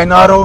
NRO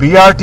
BRT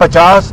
50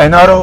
NRO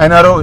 NRO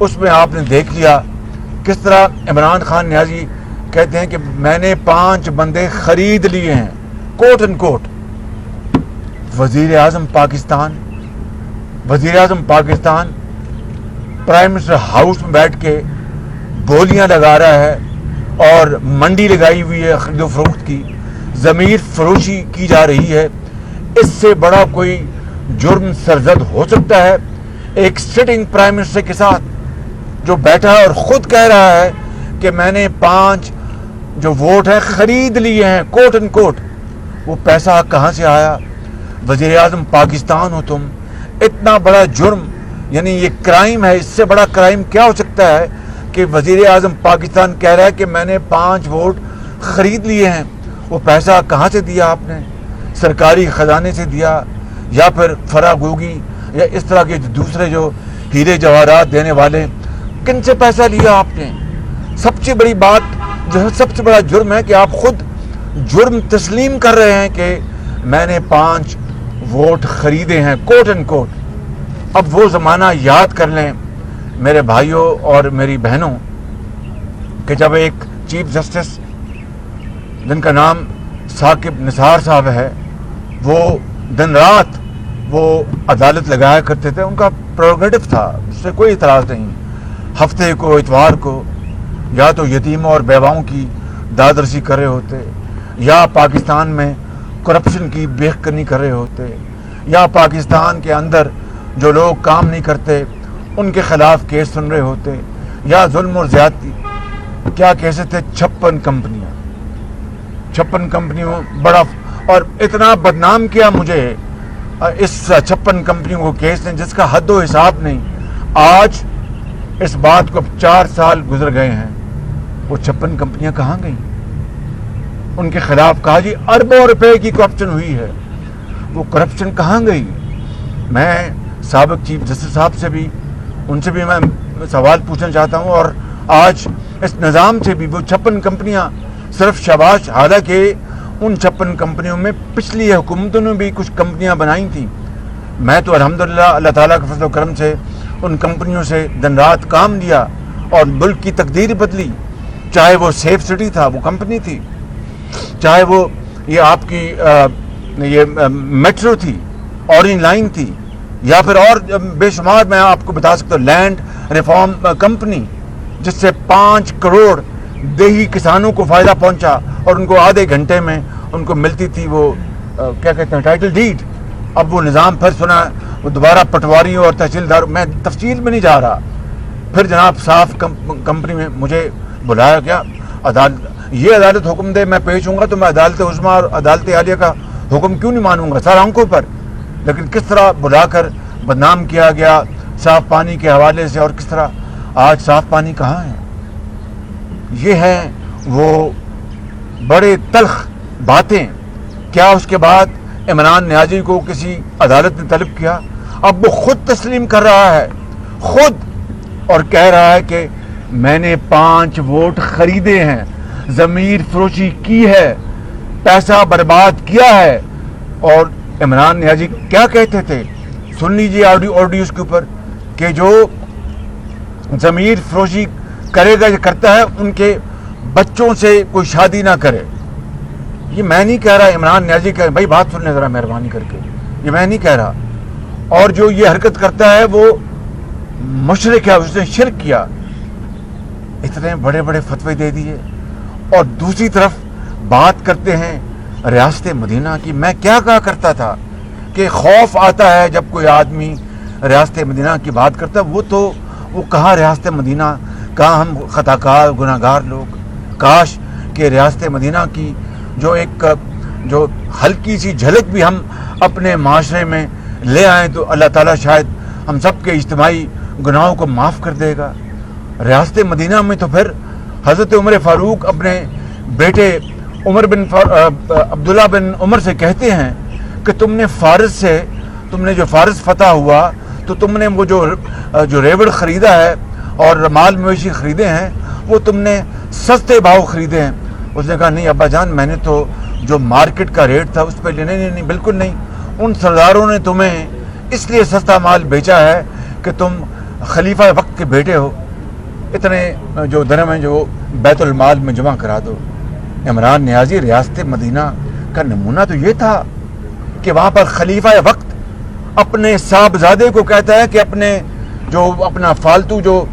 اس میں آپ نے دیکھ لیا کس طرح عمران خان نیازی کہتے ہیں کہ میں نے 5 بندے خرید لیے ہیں، کوٹ اینڈ کوٹ۔ وزیر اعظم پاکستان پرائم منسٹر ہاؤس میں بیٹھ کے بولیاں لگا رہا ہے اور منڈی لگائی ہوئی ہے خرید و فروخت کی، ضمیر فروشی کی جا رہی ہے۔ اس سے بڑا کوئی جرم سرزد ہو سکتا ہے ایک سٹنگ پرائم منسٹر کے ساتھ جو بیٹھا ہے اور خود کہہ رہا ہے کہ میں نے 5 جو ووٹ ہیں خرید لیے ہیں، کوٹ اینڈ کوٹ۔ وہ پیسہ کہاں سے آیا؟ وزیر اعظم پاکستان ہو تم، اتنا بڑا جرم، یعنی یہ کرائم ہے، اس سے بڑا کرائم کیا ہو سکتا ہے کہ وزیر اعظم پاکستان کہہ رہا ہے کہ میں نے 5 ووٹ خرید لیے ہیں۔ وہ پیسہ کہاں سے دیا آپ نے؟ سرکاری خزانے سے دیا یا پھر فراگوگی یا اس طرح کے دوسرے جو ہیرے جواہرات دینے والے، کن سے پیسہ لیا آپ نے؟ سب سے بڑی بات جو ہے، سب سے بڑا جرم ہے کہ آپ خود جرم تسلیم کر رہے ہیں کہ میں نے 5 ووٹ خریدے ہیں، کوٹ اینڈ کوٹ۔ اب وہ زمانہ یاد کر لیں میرے بھائیوں اور میری بہنوں کہ جب ایک چیف جسٹس جن کا نام ثاقب نثار صاحب ہے، وہ دن رات وہ عدالت لگایا کرتے تھے، ان کا پروگیٹو تھا، اس سے کوئی اعتراض نہیں۔ ہفتے کو اتوار کو یا تو یتیموں اور بیواؤں کی داد رسی کر رہے ہوتے، یا پاکستان میں کرپشن کی بیخ کنی کر رہے ہوتے، یا پاکستان کے اندر جو لوگ کام نہیں کرتے ان کے خلاف کیس سن رہے ہوتے، یا ظلم اور زیادتی۔ کیا کیسے تھے؟ 56 کمپنیوں بڑا، اور اتنا بدنام کیا مجھے اس 56 کمپنیوں کو کیس نے جس کا حد و حساب نہیں۔ آج اس بات کو اب 4 سال گزر گئے ہیں، وہ 56 کمپنیاں کہاں گئیں؟ ان کے خلاف کہا جی اربوں روپے کی کرپشن ہوئی ہے، وہ کرپشن کہاں گئی؟ میں سابق چیف جسٹس صاحب سے بھی، ان سے بھی میں سوال پوچھنا چاہتا ہوں، اور آج اس نظام سے بھی۔ وہ 56 کمپنیاں صرف شاباش، حالانکہ ان 56 کمپنیوں میں پچھلی حکومتوں نے بھی کچھ کمپنیاں بنائی تھیں۔ میں تو الحمدللہ اللہ تعالیٰ کے فضل و کرم سے ان کمپنیوں سے دن رات کام لیا اور ملک کی تقدیر بدلی، چاہے وہ سیف سٹی تھا، وہ کمپنی تھی، چاہے وہ یہ آپ کی یہ میٹرو تھی، اورینج لائن تھی، یا پھر اور بے شمار میں آپ کو بتا سکتا ہوں لینڈ ریفارم کمپنی، جس سے 5 کروڑ دیہی کسانوں کو فائدہ پہنچا اور ان کو آدھے گھنٹے میں ان کو ملتی تھی وہ کیا کہتے ہیں ٹائٹل ڈیڈ۔ اب وہ نظام پھر سنا، وہ دوبارہ پٹواریوں اور تحصیلدار، میں تفصیل میں نہیں جا رہا۔ پھر جناب صاف کمپنی میں مجھے بلایا گیا، یہ عدالت حکم دے میں پیش ہوں گا تو میں عدالت عظمیٰ اور عدالت عالیہ کا حکم کیوں نہیں مانوں گا، سر آنکھوں پر۔ لیکن کس طرح بلا کر بدنام کیا گیا صاف پانی کے حوالے سے، اور کس طرح آج صاف پانی کہاں ہے؟ یہ ہیں وہ بڑے تلخ باتیں۔ کیا اس کے بعد عمران نیازی کو کسی عدالت نے طلب کیا؟ اب وہ خود تسلیم کر رہا ہے، خود، اور کہہ رہا ہے کہ میں نے 5 ووٹ خریدے ہیں، ضمیر فروشی کی ہے، پیسہ برباد کیا ہے۔ اور عمران نیازی کیا کہتے تھے؟ سن لیجیے آڈیو اس کے اوپر، کہ جو ضمیر فروشی کرے گا یا کرتا ہے ان کے بچوں سے کوئی شادی نہ کرے۔ یہ میں نہیں کہہ رہا، عمران نیازی کہہ رہا، بھائی بات سن لیں ذرا مہربانی کر کے، یہ میں نہیں کہہ رہا۔ اور جو یہ حرکت کرتا ہے وہ مشرک ہے، اس نے شرک کیا۔ اتنے بڑے بڑے فتوے دے دیے، اور دوسری طرف بات کرتے ہیں ریاست مدینہ کی۔ میں کیا کہا کرتا تھا کہ خوف آتا ہے جب کوئی آدمی ریاست مدینہ کی بات کرتا ہے، وہ کہاں ریاست مدینہ، کہاں ہم خطاکار گناہگار لوگ۔ کاش کہ ریاست مدینہ کی جو ہلکی سی جھلک بھی ہم اپنے معاشرے میں لے آئیں تو اللہ تعالیٰ شاید ہم سب کے اجتماعی گناہوں کو معاف کر دے گا۔ ریاست مدینہ میں تو پھر حضرت عمر فاروق اپنے بیٹے عبداللہ بن عمر سے کہتے ہیں کہ تم نے جو فارس فتح ہوا تو تم نے وہ جو ریوڑ خریدا ہے اور مال مویشی خریدے ہیں وہ تم نے سستے بھاؤ خریدے ہیں۔ اس نے کہا نہیں ابا جان، میں نے تو جو مارکیٹ کا ریٹ تھا اس پہ لینے نہیں، بالکل نہیں، ان سرداروں نے تمہیں اس لیے سستا مال بیچا ہے کہ تم خلیفہ وقت کے بیٹے ہو، اتنے جو درہم ہیں جو بیت المال میں جمع کرا دو۔ عمران نیازی ریاست مدینہ کا نمونہ تو یہ تھا کہ وہاں پر خلیفہ وقت اپنے صاحبزادے کو کہتا ہے کہ اپنا فالتو جو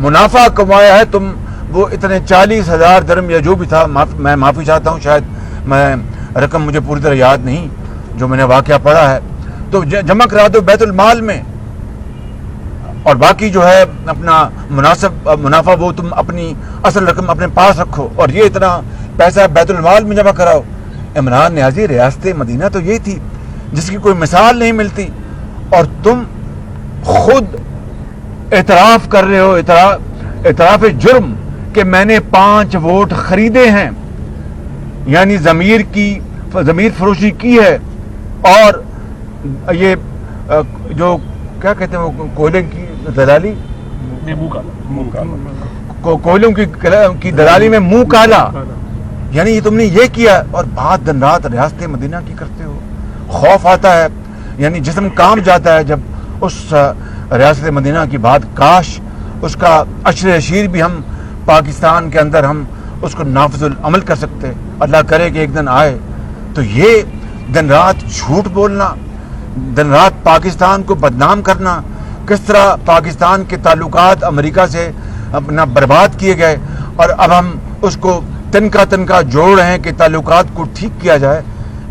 منافع کمایا ہے تم وہ اتنے 40,000 درہم یا جو بھی تھا، میں معافی چاہتا ہوں، شاید میں رقم مجھے پوری طرح یاد نہیں جو میں نے واقعہ پڑھا ہے، تو جمع کرا دو بیت المال میں، اور باقی جو ہے اپنا منافع وہ تم اپنی اصل رقم اپنے پاس رکھو، اور یہ اتنا پیسہ بیت المال میں جمع کراؤ۔ عمران نیازی ریاست مدینہ تو یہ تھی جس کی کوئی مثال نہیں ملتی، اور تم خود اعتراف کر رہے ہو، اعتراف جرم کہ میں نے 5 ووٹ خریدے ہیں، یعنی ضمیر فروشی کی ہے، اور یہ جو کیا کہتے ہیں وہ کوئلے کی دلالی، کوئلوں کی دلالی میں منہ کالا، یعنی یہ تم نے یہ کیا، اور بات دن رات ریاست مدینہ کی کرتے ہو۔ خوف آتا ہے، یعنی جسم کام جاتا ہے جب اس ریاست مدینہ کی بات، کاش اس کا عشر اشیر بھی ہم پاکستان کے اندر ہم اس کو نافذ العمل کر سکتے۔ اللہ کرے کہ ایک دن آئے، تو یہ دن رات جھوٹ بولنا، دن رات پاکستان کو بدنام کرنا، کس طرح پاکستان کے تعلقات امریکہ سے اپنا برباد کیے گئے، اور اب ہم اس کو تنکا جوڑ رہے ہیں کہ تعلقات کو ٹھیک کیا جائے۔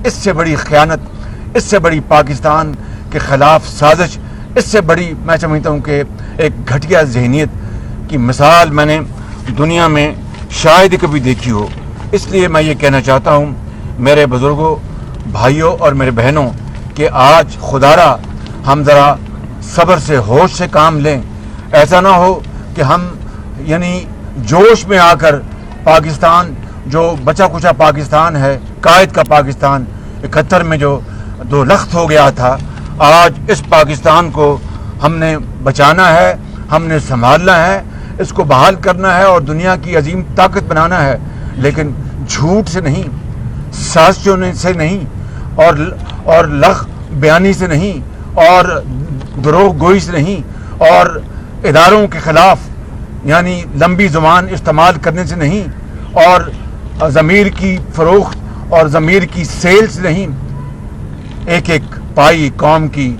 اس سے بڑی خیانت، اس سے بڑی پاکستان کے خلاف سازش، اس سے بڑی میں سمجھتا ہوں کہ ایک گھٹیا ذہنیت کی مثال میں نے دنیا میں شاید کبھی دیکھی ہو۔ اس لیے میں یہ کہنا چاہتا ہوں میرے بزرگوں، بھائیوں اور میرے بہنوں کہ آج خدارا ہم ذرا صبر سے، ہوش سے کام لیں۔ ایسا نہ ہو کہ ہم یعنی جوش میں آ کر پاکستان جو بچا کچا پاکستان ہے، قائد کا پاکستان 71 میں جو 2 لخت ہو گیا تھا، آج اس پاکستان کو ہم نے بچانا ہے، ہم نے سنبھالنا ہے، اس کو بحال کرنا ہے اور دنیا کی عظیم طاقت بنانا ہے، لیکن جھوٹ سے نہیں، سازشوں سے نہیں، اور لغ بیانی سے نہیں، اور دروغ گوئی سے نہیں، اور اداروں کے خلاف یعنی لمبی زبان استعمال کرنے سے نہیں، اور ضمیر کی فروخت اور ضمیر کی سیل سے نہیں۔ ایک ایک پائی قوم کی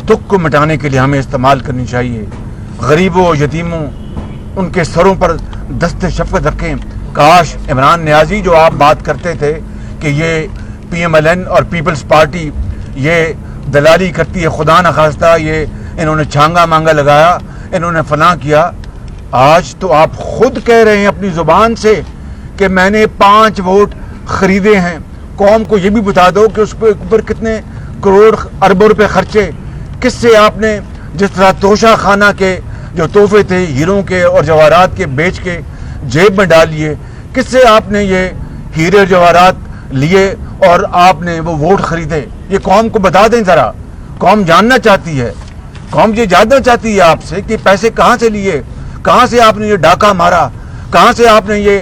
دکھ کو مٹانے کے لیے ہمیں استعمال کرنی چاہیے۔ غریبوں، یتیموں، ان کے سروں پر دست شفقت رکھیں۔ کاش عمران نیازی جو آپ بات کرتے تھے کہ یہ PMLN اور پیپلز پارٹی یہ دلالی کرتی ہے، خدا نخواستہ یہ انہوں نے چھانگا مانگا لگایا، انہوں نے فلاں کیا، آج تو آپ خود کہہ رہے ہیں اپنی زبان سے کہ میں نے 5 ووٹ خریدے ہیں۔ قوم کو یہ بھی بتا دو کہ اس کے اوپر کتنے کروڑ اربوں روپے خرچے، کس سے آپ نے جس طرح توشہ خانہ کے جو تحفے تھے ہیروں کے اور جواہرات کے بیچ کے جیب میں ڈال لیے، کس سے آپ نے یہ ہیرے جواہرات لیے اور آپ نے وہ ووٹ خریدے، یہ قوم کو بتا دیں ذرا۔ قوم جاننا چاہتی ہے، قوم یہ جاننا چاہتی ہے آپ سے کہ پیسے کہاں سے لیے، کہاں سے آپ نے یہ ڈاکہ مارا، کہاں سے آپ نے یہ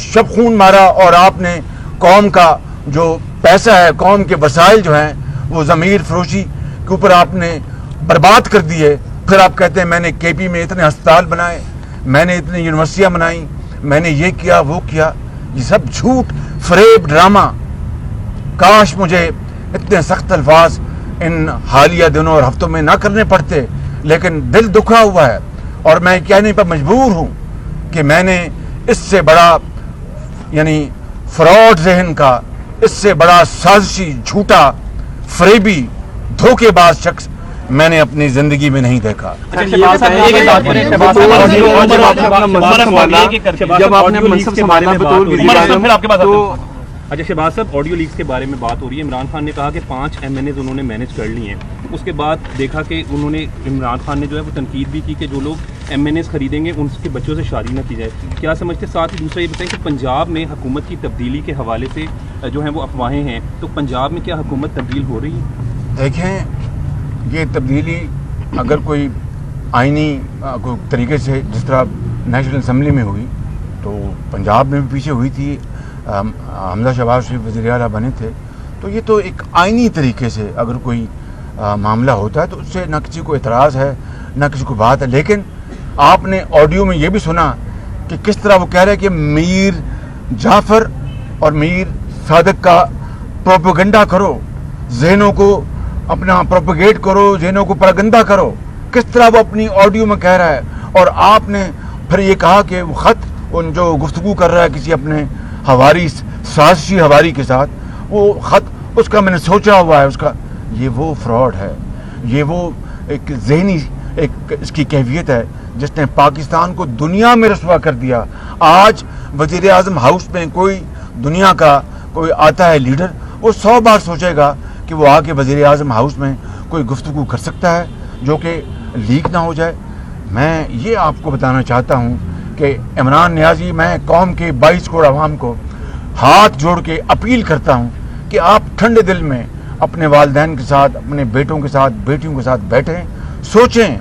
شب خون مارا، اور آپ نے قوم کا جو پیسہ ہے، قوم کے وسائل جو ہیں وہ ضمیر فروشی کے اوپر آپ نے برباد کر دیے۔ پھر آپ کہتے ہیں میں نے KP میں اتنے ہسپتال بنائے، میں نے اتنی یونیورسٹیاں بنائیں، میں نے یہ کیا وہ کیا۔ یہ سب جھوٹ، فریب، ڈرامہ۔ کاش مجھے اتنے سخت الفاظ ان حالیہ دنوں اور ہفتوں میں نہ کرنے پڑتے، لیکن دل دکھا ہوا ہے، اور میں کہنے پر مجبور ہوں کہ میں نے اس سے بڑا یعنی فراڈ ذہن کا، اس سے بڑا سازشی، جھوٹا، فریبی، دھوکے باز شخص میں نے اپنی زندگی میں نہیں دیکھا۔ جب آپ نے منصب سنبھالا اچھا شہباز صاحب، آڈیو لیکس کے بارے میں بات ہو رہی ہے۔ عمران خان نے کہا کہ 5 MNAs انہوں نے مینیج کر لی ہیں، اس کے بعد دیکھا کہ انہوں نے عمران خان نے جو ہے وہ تنقید بھی کی کہ جو لوگ MNAs خریدیں گے ان کے بچوں سے شادی نہ کی جائے۔ کیا سمجھتے؟ ساتھ ہی دوسرا یہ بتائیں کہ پنجاب میں حکومت کی تبدیلی کے حوالے سے جو ہیں وہ افواہیں ہیں، تو پنجاب میں کیا حکومت تبدیل ہو رہی ہے؟ دیکھیں، یہ تبدیلی اگر کوئی آئینی طریقے سے جس طرح نیشنل اسمبلی میں ہوئی تو پنجاب میں بھی پیچھے ہوئی تھی، حمزہ شہباز شریف وزیر اعلیٰ بنے تھے، تو یہ تو ایک آئینی طریقے سے اگر کوئی معاملہ ہوتا ہے تو اس سے نہ کسی کو اعتراض ہے نہ کسی کو بات ہے. لیکن آپ نے آڈیو میں یہ بھی سنا کہ کس طرح وہ کہہ رہے ہیں کہ میر جعفر اور میر صادق کا پروپیگنڈا کرو, ذہنوں کو اپنا پروپیگیٹ کرو, ذہنوں کو پراگندہ کرو. کس طرح وہ اپنی آڈیو میں کہہ رہا ہے. اور آپ نے پھر یہ کہا کہ وہ خط ان جو گفتگو کر رہا ہے کسی اپنے ہواری, سازشی ہواری کے ساتھ, وہ خط اس کا میں نے سوچا ہوا ہے اس کا. یہ وہ فراڈ ہے, یہ وہ ایک ذہنی ایک اس کی کیفیت ہے جس نے پاکستان کو دنیا میں رسوا کر دیا. آج وزیر اعظم ہاؤس میں کوئی دنیا کا کوئی آتا ہے لیڈر, وہ 100 بار سوچے گا کہ وہ آ کے وزیر اعظم ہاؤس میں کوئی گفتگو کر سکتا ہے جو کہ لیک نہ ہو جائے. میں یہ آپ کو بتانا چاہتا ہوں کہ عمران نیازی, میں قوم کے 22 کروڑ عوام کو ہاتھ جوڑ کے اپیل کرتا ہوں کہ آپ ٹھنڈے دل میں اپنے والدین کے ساتھ, اپنے بیٹوں کے ساتھ, بیٹیوں کے ساتھ بیٹھیں, سوچیں.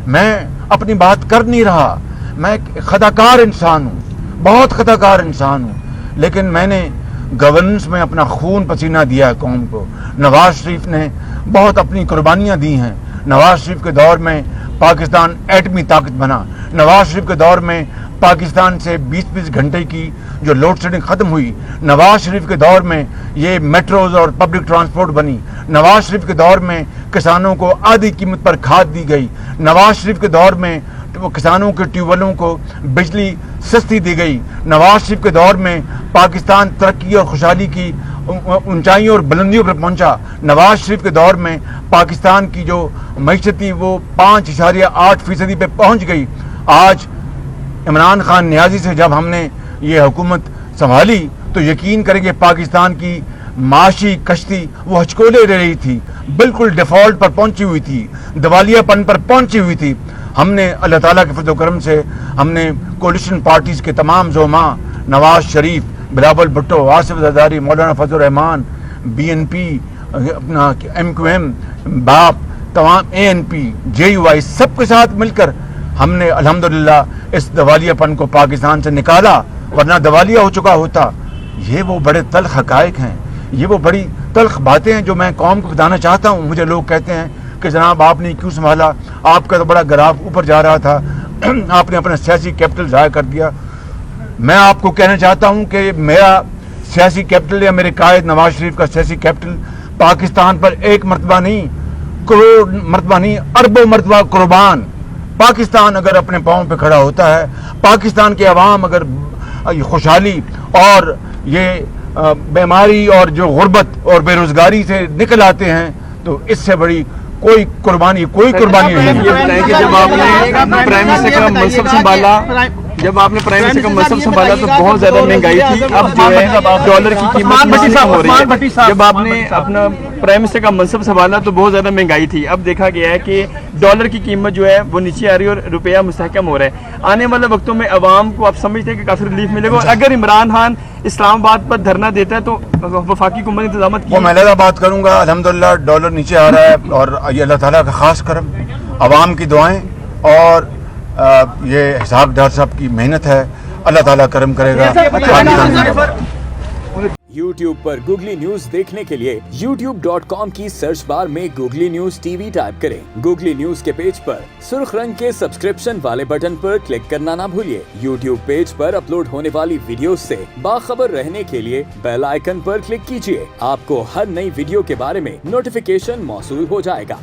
میں اپنی بات کر نہیں رہا, میں ایک خطاکار انسان ہوں, بہت خطاکار انسان ہوں, لیکن میں نے گورننس میں اپنا خون پسینہ دیا ہے قوم کو. نواز شریف نے بہت اپنی قربانیاں دی ہیں. نواز شریف کے دور میں پاکستان ایٹمی طاقت بنا. نواز شریف کے دور میں پاکستان سے 20-20 گھنٹے کی جو لوڈ شیڈنگ ختم ہوئی. نواز شریف کے دور میں یہ میٹروز اور پبلک ٹرانسپورٹ بنی. نواز شریف کے دور میں کسانوں کو آدھی قیمت پر کھاد دی گئی. نواز شریف کے دور میں کسانوں کے ٹیوب ویلوں کو بجلی سستی دی گئی. نواز شریف کے دور میں پاکستان ترقی اور خوشحالی کی اونچائیوں اور بلندیوں پر پہنچا. نواز شریف کے دور میں پاکستان کی جو معیشت تھی وہ 5.8% پہ پہنچ گئی. آج عمران خان نیازی سے جب ہم نے یہ حکومت سنبھالی تو یقین کریں کہ پاکستان کی معاشی کشتی وہ ہچکولے رہ رہی تھی, بالکل ڈیفالٹ پر پہنچی ہوئی تھی, دیوالیہ پن پر پہنچی ہوئی تھی. ہم نے اللہ تعالیٰ کے فضل و کرم سے ہم نے کولیشن پارٹیز کے تمام زعماء, نواز شریف, بلاول بھٹو, آصف زرداری, مولانا فضل الرحمان, BNP, اپنا MQM, باپ, تمام ANP, JUI, سب کے ساتھ مل کر ہم نے الحمدللہ اس دیوالیہ پن کو پاکستان سے نکالا, ورنہ دیوالیہ ہو چکا ہوتا. یہ وہ بڑے تلخ حقائق ہیں, یہ وہ بڑی تلخ باتیں ہیں جو میں قوم کو بتانا چاہتا ہوں. مجھے لوگ کہتے ہیں کہ جناب آپ نے کیوں سنبھالا, آپ کا تو بڑا گراف اوپر جا رہا تھا, آپ نے اپنا سیاسی کیپٹل ضائع کر دیا. میں آپ کو کہنا چاہتا ہوں کہ میرا سیاسی کیپٹل یا میرے قائد نواز شریف کا سیاسی کیپٹل پاکستان پر ایک مرتبہ نہیں, کروڑ مرتبہ نہیں, اربوں مرتبہ قربان. پاکستان اگر اپنے پاؤں پہ کھڑا ہوتا ہے, پاکستان کے عوام اگر خوشحالی اور یہ بیماری اور جو غربت اور بے روزگاری سے نکل آتے ہیں, تو اس سے بڑی کوئی قربانی نہیں ہے. یہ بتائیں کہ جب آپ نے پرائم منسٹر کا منصب سنبھالا, تو بہت زیادہ مہنگائی تھی. اب جو ہے ڈالر کی قیمت نیچے ہو رہی ہے. جب آپ نے اپنا پرائم منسٹر کا منصب سنبھالا تو بہت زیادہ مہنگائی تھی. اب دیکھا گیا ہے کہ ڈالر کی قیمت جو ہے وہ نیچے آ رہی ہے اور روپیہ مستحکم ہو رہا ہے. آنے والے وقتوں میں عوام کو آپ سمجھتے ہیں کہ کافی ریلیف ملے گا. اور اگر عمران خان اسلام آباد پر دھرنا دیتا ہے تو وفاقی حکومت نے انتظامات وہ میں علیحدہ بات کروں گا. الحمدللہ ڈالر نیچے آ رہا ہے اور یہ اللہ تعالیٰ کا خاص کرم, عوام کی دعائیں اور یہ حساب ڈار صاحب کی محنت ہے. اللہ تعالیٰ کرم کرے گا. YouTube پر گوگلی نیوز دیکھنے کے لیے youtube.com کی سرچ بار میں گوگلی نیوز TV ٹائپ کریں. گوگلی نیوز کے پیج پر سرخ رنگ کے سبسکرپشن والے بٹن پر کلک کرنا نہ بھولیے. YouTube پیج پر اپلوڈ ہونے والی ویڈیوز سے باخبر رہنے کے لیے بیل آئیکن پر کلک کیجیے. آپ کو ہر نئی ویڈیو کے بارے میں نوٹیفیکیشن موصول ہو جائے گا.